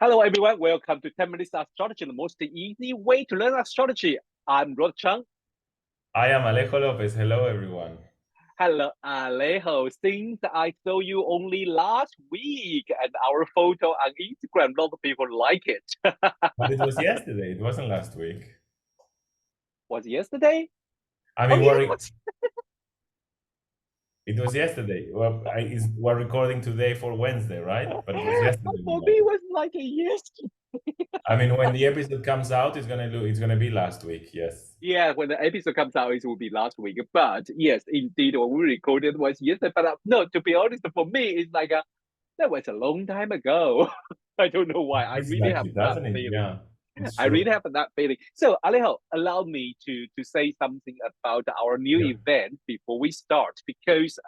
Hello, everyone. Welcome to 10 Minutes Astrology, the most easy way to learn astrology. I'm Rod Chung. I am Alejo Lopez. Hello, everyone. Hello, Alejo. Since I saw you only last week and our photo on Instagram, a lot of people like it. But it was yesterday. It wasn't last week. Was it yesterday? I Oh, mean, yeah, it was yesterday. Well, we're recording today for Wednesday, right? But it was yesterday. for me, it was like a yesterday. I mean, when the episode comes out, it's gonna be last week. Yes. Yeah, when the episode comes out, it will be last week. But yes, indeed, when we recorded was yesterday. But no, to be honest, for me, it's like that was a long time ago. I don't know why. I It's really like have that 2008. feeling. Yeah, it's I really true. have that feeling. So, Alejo, allow me to say something about our new Yeah. event before we start, because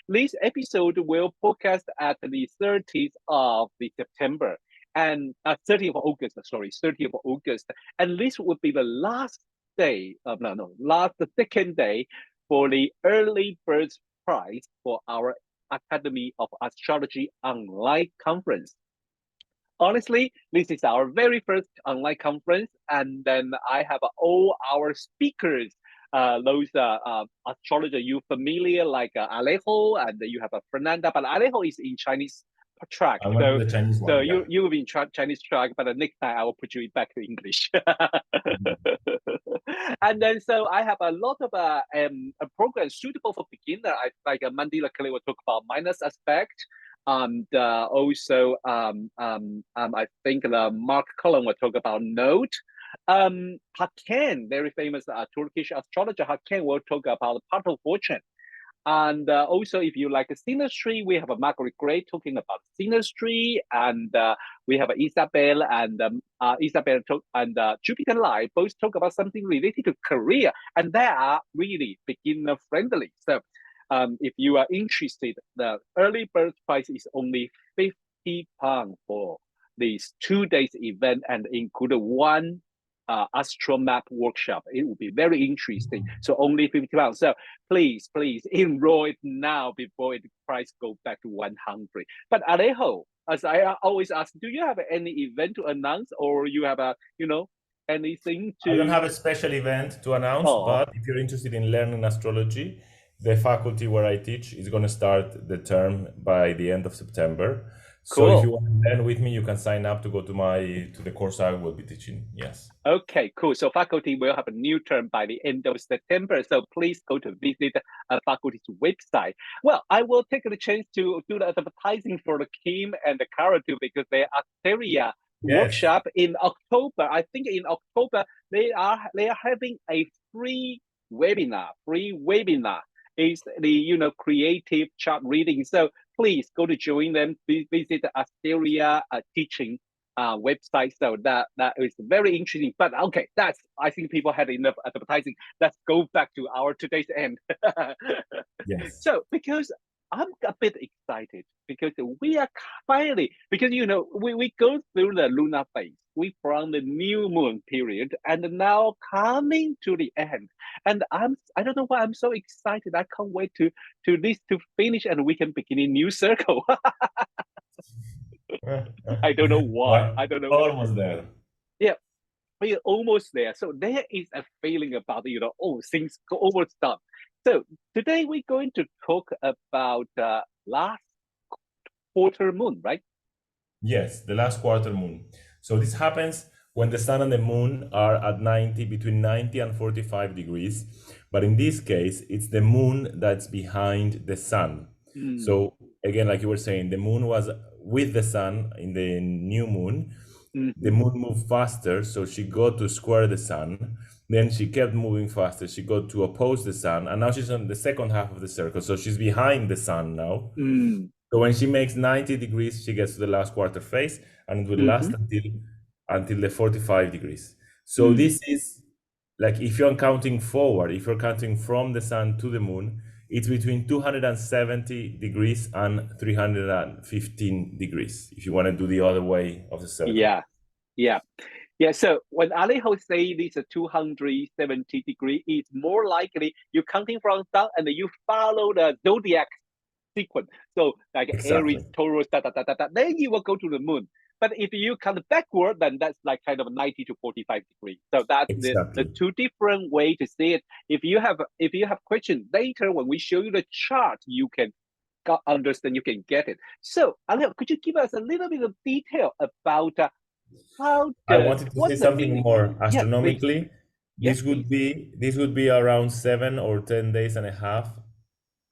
this episode will podcast at the 30th of the September and 30th of August, sorry, 30th of August. And this would be the last day, the second day for the early bird prize for our Academy of Astrology online conference. Honestly, this is our very first online conference, and then I have all our speakers, those astrologer you familiar like Alejo, and you have Fernanda, but Alejo is in Chinese track, I went to so the Chinese so one. you Yeah. you will be in Chinese track, but the next time I will put you back to English. And then so I have a lot of a program suitable for beginner. Like Mandela Kelly will talk about minus aspect. And also, I think Mark Cullen will talk about node. Hakan, very famous Turkish astrologer, Hakan will talk about part of fortune. And also, if you like synastry, we have a Margaret Gray talking about synastry, and we have Isabel and Jupiter Lai both talk about something related to career, and they are really beginner friendly. So, if you are interested, the early bird price is only £50 for this 2 days event and include one astro map workshop. It will be very interesting. So only £50. So please enroll it now before the price go back to 100. But Alejo, as I always ask, do you have any event to announce, or you have anything to? I don't have a special event to announce, but if you're interested in learning astrology, the faculty where I teach is going to start the term by the end of September. So if you Cool. want to learn with me, you can sign up to go to the course I will be teaching. Yes. Okay, cool. So faculty will have a new term by the end of September. So please go to visit faculty's website. Well, I will take the chance to do the advertising for the Kim and the Cara too, because their Asteria Yes. workshop in October. I think in October they are having a free webinar. Is the creative chart reading. So please go to join them. Visit the Asteria teaching website. So that is very interesting. But okay, I think people had enough advertising. Let's go back to our today's end. Yes. So because I'm a bit excited because we are finally, because we go through the lunar phase. We from the new moon period and now coming to the end. And I don't know why I'm so excited. I can't wait to this to finish and we can begin a new circle. I don't know why. Well, I don't know. almost there. Yeah, we're almost there. So there is a feeling about things go almost done. So today we're going to talk about last quarter moon, right? Yes, the last quarter moon. So this happens when the sun and the moon are at between 90 and 45 degrees. But in this case, it's the moon that's behind the sun. So again, like you were saying, the moon was with the sun in the new moon. The moon moved faster, so she got to square the sun. Then she kept moving faster. She got to oppose the sun, and now she's on the second half of the circle. So she's behind the sun now. So when she makes 90 degrees, she gets to the last quarter phase, and it will last until the 45 degrees. So this is like if you're counting forward, if you're counting from the sun to the moon, it's between 270 degrees and 315 degrees, if you want to do the other way of the circle. Yeah. So when Alejo say this 270 degree, it's more likely you're counting from sun and you follow the zodiac sequence. So like Aries, Exactly. Taurus, then you will go to the moon. But if you count backward, then that's like kind of 90 to 45 degrees. So that's the Exactly. two different way to see it. If you have questions later when we show you the chart, you can understand, you can get it. So Alex, could you give us a little bit of detail about I wanted to say what's the something meaning? more Yeah, please. astronomically. Yes, please. This would be around 7 or 10 days and a half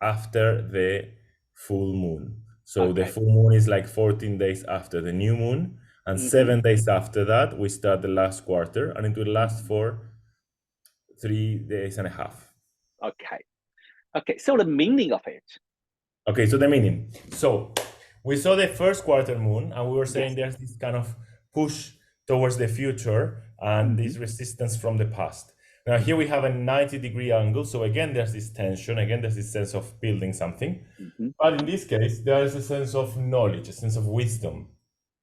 after the full moon. So the Okay. full moon is like 14 days after the new moon, and Mm-hmm. 7 days after that we start the last quarter, and it will last Mm-hmm. for 3 days and a half. Okay. Okay. So the meaning of it. Okay, so the meaning. So we saw the first quarter moon, and we were saying Yes. there's this kind of push towards the future and Mm-hmm. this resistance from the past. Now here we have a 90-degree angle, so again there's this tension, again there's this sense of building something. Mm-hmm. But in this case, there is a sense of knowledge, a sense of wisdom.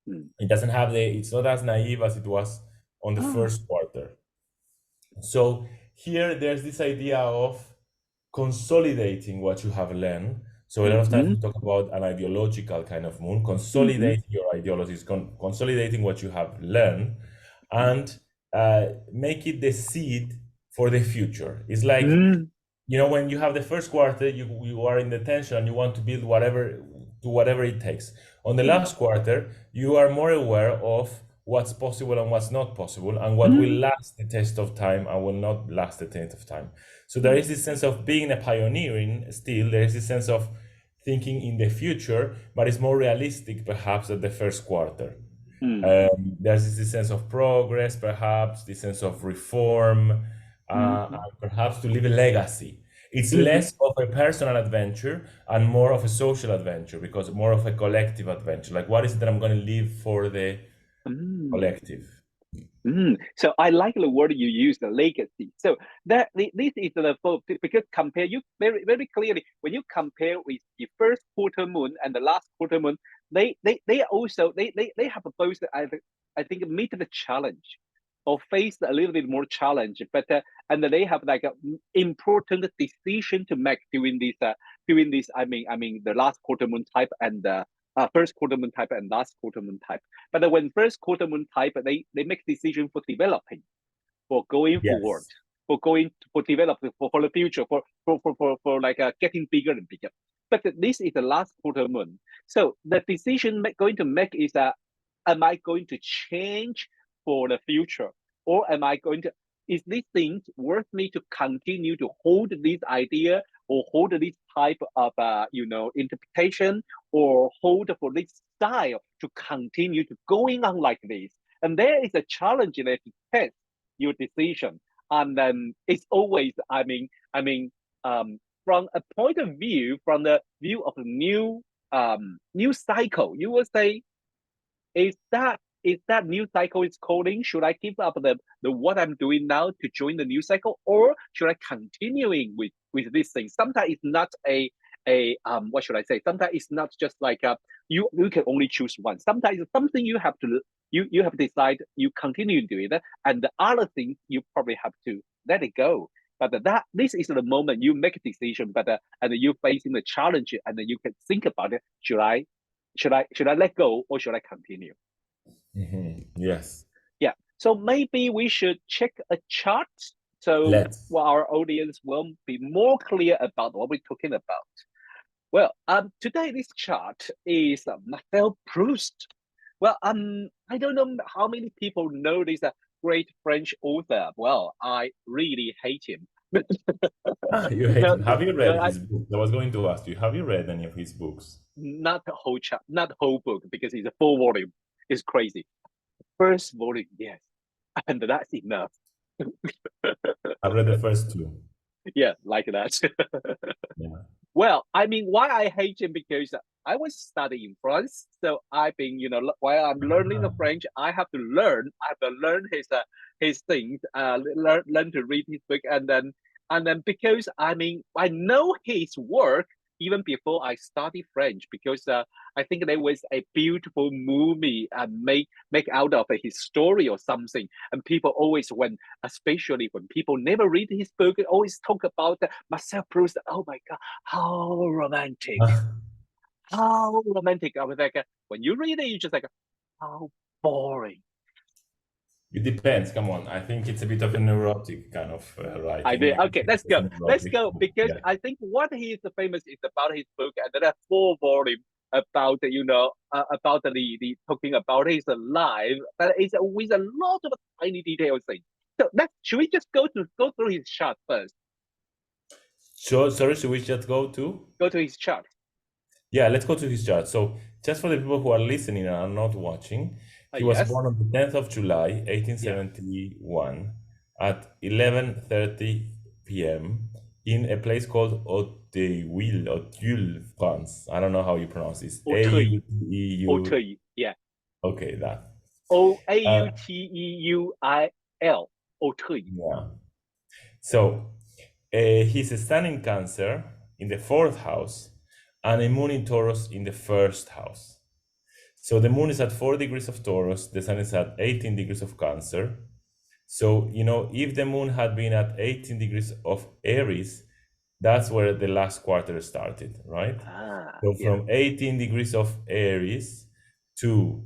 Mm. It doesn't have it's not as naive as it was on the Ah. first quarter. So here there's this idea of consolidating what you have learned. So a lot of times Mm-hmm. we talk about an ideological kind of moon, Mm-hmm. consolidating your ideologies, consolidating what you have learned, Mm-hmm. and make it the seed for the future. It's like, Mm. when you have the first quarter, you are in the tension and you want to build whatever it takes. On the Mm. last quarter, you are more aware of what's possible and what's not possible, and what will Mm. last the test of time and will not last the test of time. So there Mm. is this sense of being a pioneering still. There is this sense of thinking in the future, but it's more realistic perhaps at the first quarter. Mm. There's this sense of progress, perhaps, this sense of reform, Mm-hmm. and perhaps to leave a legacy. It's Mm-hmm. less of a personal adventure and more of a social adventure, because more of a collective adventure. Like, what is it that I'm going to leave for the Mm. collective? Mm. So I like the word you use, the legacy. So this is because compare you very clearly when you compare with the first quarter moon and the last quarter moon, they also they have both I think meet the challenge or face a little bit more challenge, but and they have like an important decision to make during this. I mean the last quarter moon type and the first quarter moon type and last quarter moon type. But when first quarter moon type, they make decision for developing, for going forward, Yes. for developing for the future, for like getting bigger and bigger. But this is the last quarter moon. So the decision going to make is am I going to change for the future? Or am I going to, is this thing worth me to continue to hold this idea or hold this type of, interpretation or hold for this style to continue to going on like this? And there is a challenge there to test your decision. And then it's always, from a point of view, from the view of a new cycle, you will say, is that new cycle is calling? Should I give up the what I'm doing now to join the new cycle, or should I continuing with this thing? Sometimes it's not a what should I say? Sometimes it's not just like you can only choose one. Sometimes it's something you have to you have to decide you continue doing it, and the other things you probably have to let it go. But this is the moment you make a decision, but and you're facing the challenge, and then you can think about it. Should I let go or should I continue? Yes. Yeah. So maybe we should check a chart so Let's. our audience will be more clear about what we're talking about. Well, today this chart is Marcel Proust. Well, I don't know how many people know this great French author. Well, I really hate him. Ah, you hate no, him. Have you no, read his book? I was going to ask you, have you read any of his books? not the whole chart, not the whole book because it's a full volume. It's crazy. First volume, yes, and that's enough. I've read the first two. Yeah, like that. Yeah. Well, I mean, why I hate him because I was studying in France, so I've been, while I'm learning the Ah. French, I have to learn. I have to learn his things, learn to read his book, and then because I know his work even before I study French because I think there was a beautiful movie make out of his story or something, and people always especially when people never read his book, always talk about Marcel Proust. Oh my God, how romantic! Ah. How romantic! I was like, when you read it, you just like, How boring. It depends. Come on. I think it's a bit of a neurotic kind of I writing. did. You can Okay, say let's it's go. a Let's neurotic. go because Yeah. I think what he is famous is about his book, and there are four volumes about about the talking about his life, but it's with a lot of tiny details things. So let's should we just go through his chart first? So, sorry, should we just go to? Go to his chart. Yeah, let's go to his chart. So, just for the people who are listening and are not watching, he was Yes. born on the 10th of July, Yeah. 1871, at 11:30 p.m. in a place called Auteuil, France. I don't know how you pronounce this. Auteuil. Auteu. Auteuil. Yeah. Okay, that. Uh, Auteuil. Auteuil. yeah. So, he's a sun in Cancer in the fourth house and a moon in Taurus in the first house. So the moon is at 4 degrees of Taurus, the sun is at 18 degrees of Cancer. So, if the moon had been at 18 degrees of Aries, that's where the last quarter started, right? So Yeah. from 18 degrees of Aries to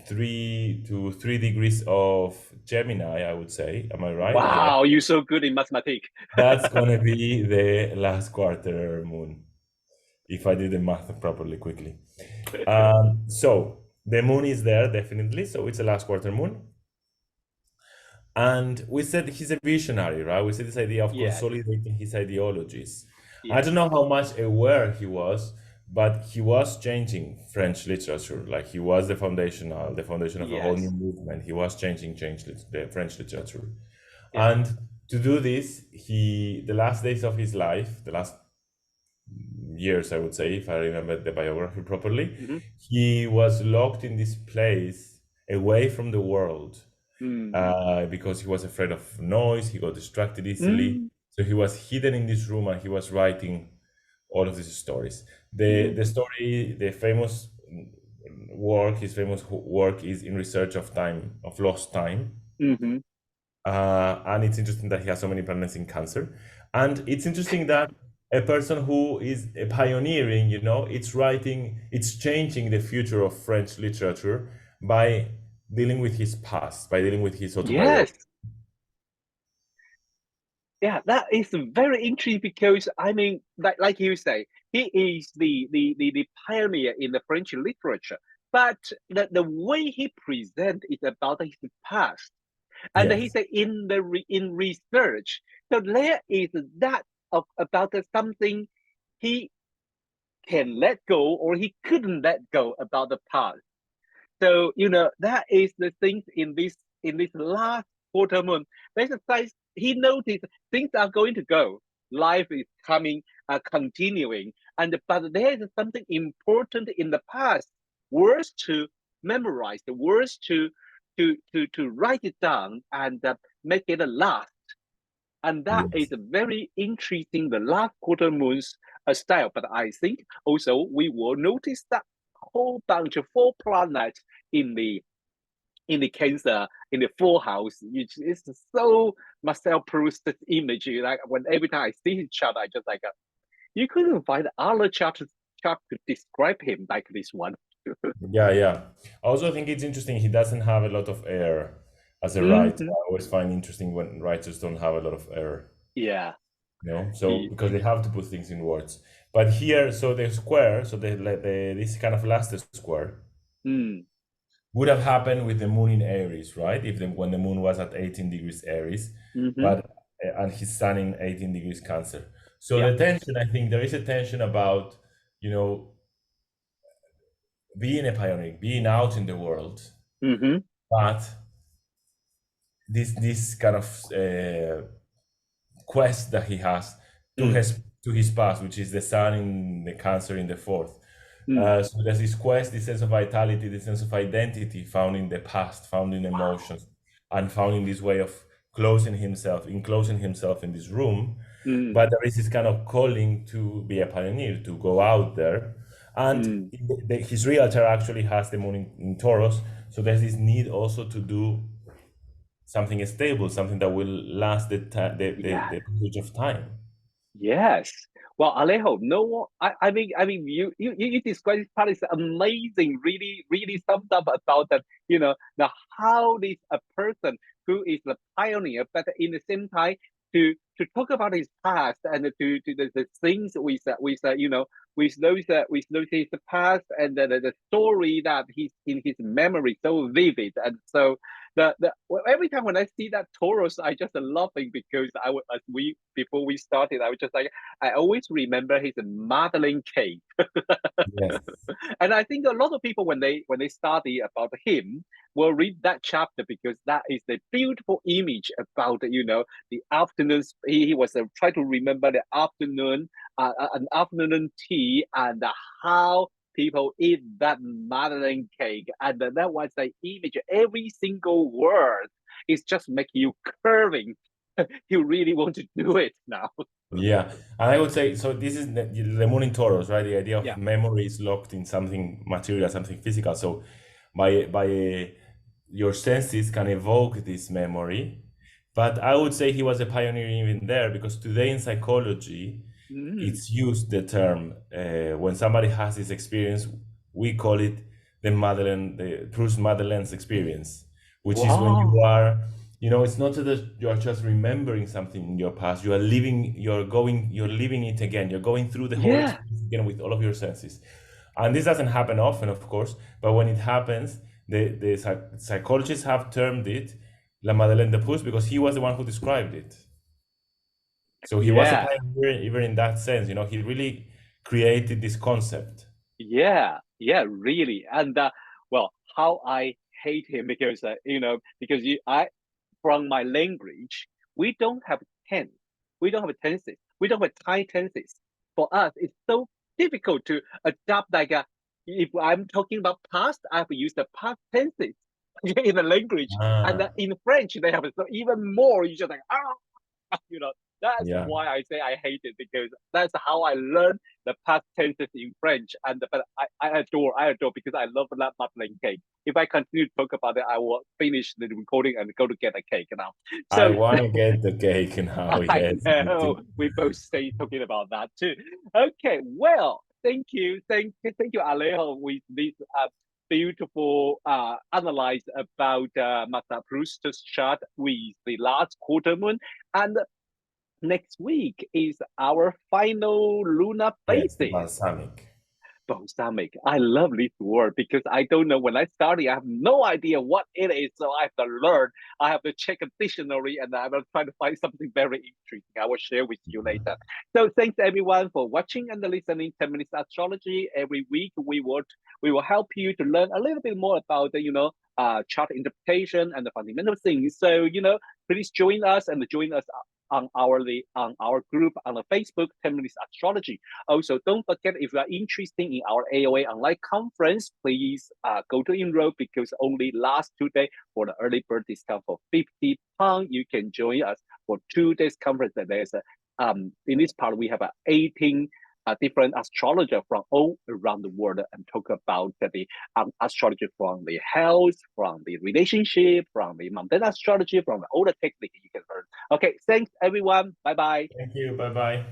3 degrees of Gemini, I would say. Am I right? Yeah. Wow, you're so good in mathematics. That's gonna be the last quarter moon, if I did the math properly quickly. So the moon is there definitely. So it's the last quarter moon. And we said he's a visionary, right? We said this idea of Yes. consolidating his ideologies. I Yes. don't know how much aware he was, but he was changing French literature. Like he was the foundation of a whole new Yes. movement. He was changing the French literature. Yeah. And to do this, the last days of his life, the last years, I would say, if I remember the biography properly, Mm-hmm. he was locked in this place away from the world Mm. because he was afraid of noise. He got distracted easily. Mm. So he was hidden in this room and he was writing all of these stories. The Mm. story, the famous work, his famous work is In Research of Time, of Lost Time. Mm-hmm. And it's interesting that he has so many planets in Cancer. And it's interesting that a person who is pioneering, it's changing the future of French literature by dealing with his past, by dealing with his autobiography. Yes. Yeah, that is very interesting because I mean, like you say, he is the pioneer in the French literature. But the way he presents is about his past. And he Yes, said in research. So there is that about something he can let go or he couldn't let go about the past. So that is the things in this last quarter moon. There's a size he noticed things are going to go. Life is coming, continuing, and but there is something important in the past. Words to memorize, the words to write it down and make it last. And that is yes, very interesting. The last quarter moon's style, but I think also we will notice that whole bunch of four planets in the Cancer in the full house, which is so Marcel Proust image. Like when every time I see his chart, I just like you couldn't find other chart to describe him like this one. yeah, yeah. I also think it's interesting he doesn't have a lot of air as a writer. Mm-hmm. I always find interesting when writers don't have a lot of air. Yeah. So He, because they have to put things in words. But here, so the square, so this kind of last square mm, would have happened with the moon in Aries, right? When the moon was at 18 degrees Aries, mm-hmm. but and his sun in 18 degrees Cancer. So Yeah. the tension, I think there is a tension about, you know, being a pioneer, being out in the world, Mm-hmm. but this kind of quest that he has Mm, to his past, which is the sun in the Cancer in the fourth. mm. So there's this quest, this sense of vitality, this sense of identity found in the past, found in Wow. emotions, and found in this way of enclosing himself in this room. Mm, But there is this kind of calling to be a pioneer, to go out there. And mm. his realtor actually has the moon in Taurus. So there's this need also to do something stable, something that will last the Yeah. passage of time. Yes. Well, Alejo, no one. I mean, you described this part is amazing. Really, really summed up about that. The how this a person who is the pioneer, but in the same time to talk about his past and to the things with those his past and the story that he's in his memory so vivid and so every time when I see that Taurus, I just laughing because as we before we started, I was just like I always remember his modeling cake. Yes. And I think a lot of people when they study about him will read that chapter because that is the beautiful image about the afternoons. He was trying to remember the afternoon, an afternoon tea, and how people eat that modeling cake, and that was the image. Every single word is just make you curving. You really want to do it now. Yeah, and I would say so. This is the moon in Taurus, right? The idea of Yeah. memory is locked in something material, something physical. So, by your senses can evoke this memory, but I would say he was a pioneer even there because today in psychology, Mm. it's used the term when somebody has this experience, we call it the Proust Madeleine's experience, which is when you Wow. are, it's not that you are just remembering something in your past. You're living it again. You're going through the whole Yeah. experience again with all of your senses. And this doesn't happen often, of course, but when it happens, the psychologists have termed it La Madeleine de Proust because he was the one who described it. So he was a Yeah. pioneer even in that sense. He really created this concept. Yeah, yeah, really. And well, how I hate him because because I from my language we don't have tense, we don't have tenses, we don't have Thai tenses. For us, it's so difficult to adapt. Like if I'm talking about past, I have to use the past tenses in the language, and Ah, in French they have so even more. You just like you know, that's yeah. why I say I hate it because that's how I learned the past tenses in French. And but I adore because I love that muffin cake. If I continue to talk about it, I will finish the recording and go to get a cake now. I So want to get the cake now. I Yes, me know too. we both stay talking about that too. Okay, well, thank you, Alejo, with this beautiful analyze about Marcel Proust's chart with the last quarter moon. And next week is our final lunar Yes, the phases. balsamic. Balsamic. I love this word because I don't know when I started, I have no idea what it is. So I have to learn. I have to check a dictionary and I will try to find something very interesting. I will share with you later. So thanks everyone for watching and listening 10 minutes astrology. Every week we will help you to learn a little bit more about the chart interpretation and the fundamental things. So please join us and join us on our group on the Facebook 10 minutes astrology. Also, don't forget if you are interested in our AOA online conference, please go to enroll because only last 2 days for the early bird discount for £50. You can join us for 2 days conference. There's in this part we have 18 different astrologer from all around the world and talk about the astrology from the health, from the relationship, from the mundane astrology, from all the technique you can learn. Okay, thanks everyone. Bye bye. Thank you. Bye bye.